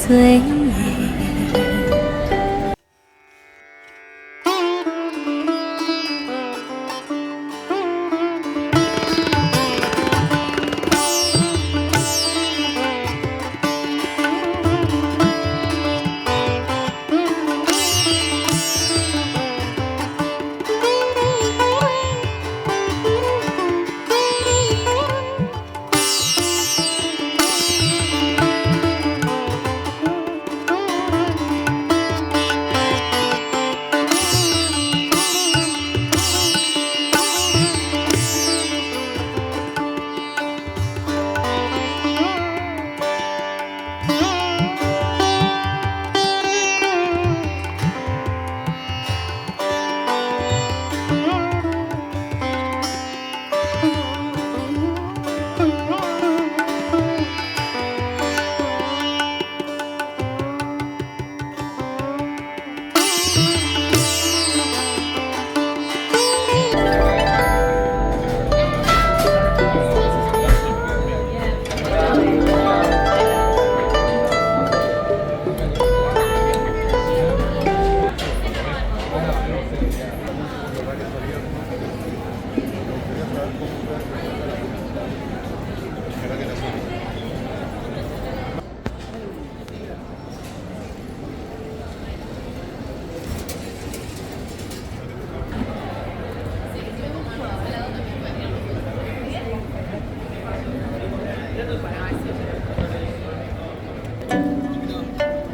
岁月。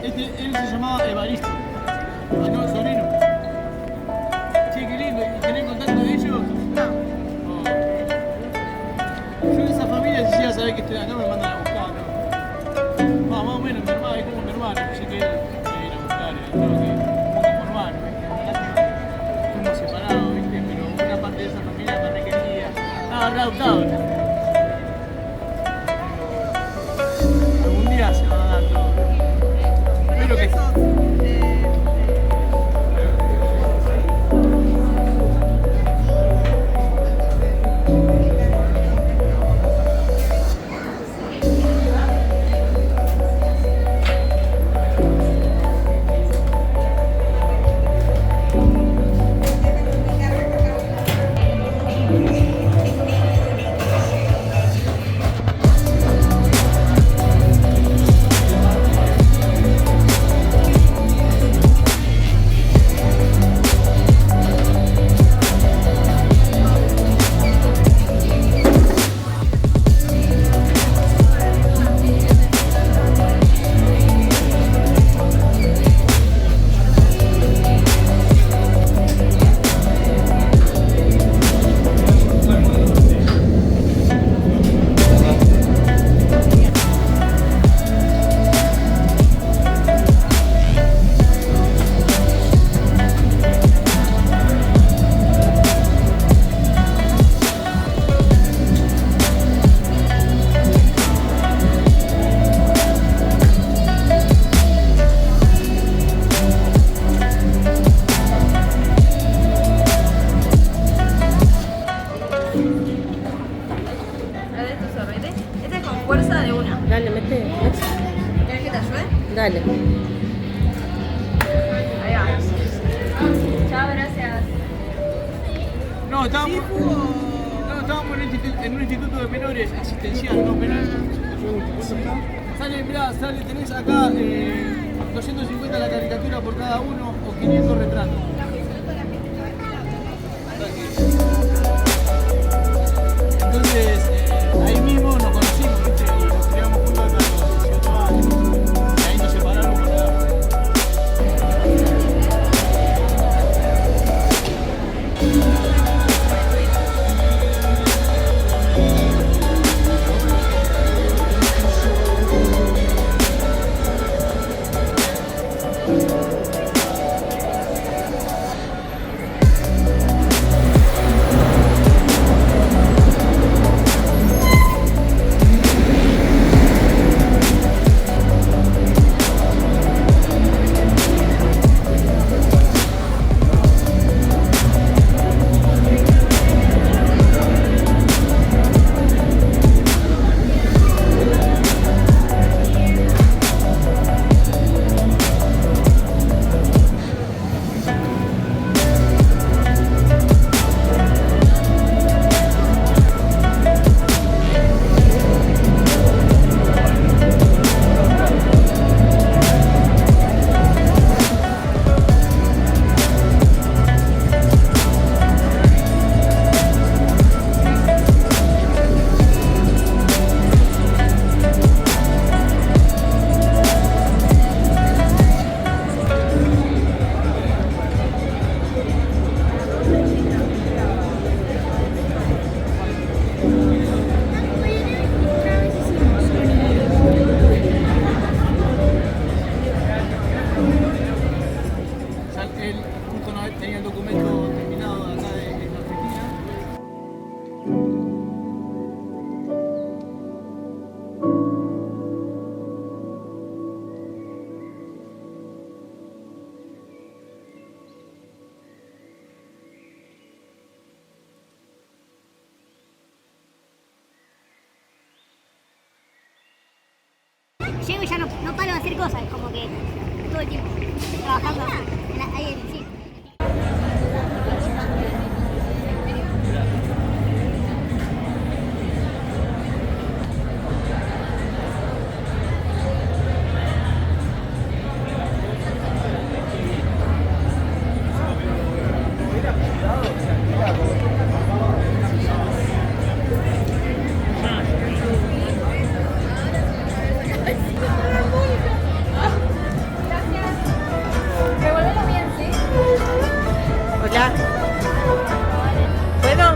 Él se llamaba Evaristo, no, sobrino. Che, qué lindo. ¿Y tenés contacto de ellos? No. Yo de esa familia, si ya sabés que estoy acá, me mandan a buscar, ¿no? Más o menos, mi hermano es como mi hermano. Yo sé que él me viene a buscar, creo que como hermano, ¿viste? Fuimos separados, ¿viste? Pero una parte de esa familia me requería. Estaba readoptado, ¿no? Algún día se va a dar todo. Espero que... Dale, mete. ¿Querés que te ayude? Dale. Ahí va. Chao, gracias. No, estábamos en un instituto de menores asistencial, no penal. Sale, mirá, tenés acá 250 la caricatura por cada uno o 500 retratos. Entonces, ahí mismo nos conocimos, ¿viste? Y nos criamos juntos hasta los 18 años. Y ahí nos separamos por la... llego y ya no paro de hacer cosas, como que todo el tiempo trabajando ahí en sí. Revolverlo bien, ¿sí? Hola. ¿Puedo?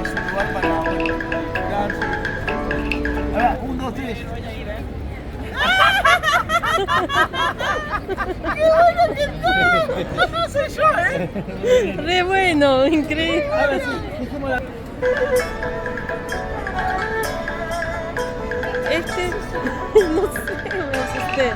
Es un lugar para curarse. Ahora, 1, 2, 3. Soy yo, Re bueno, increíble. Ahora sí, dejemos la... No sé, me asusté.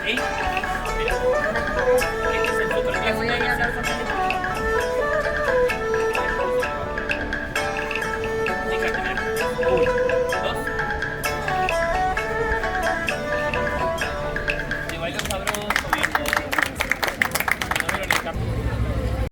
Ey.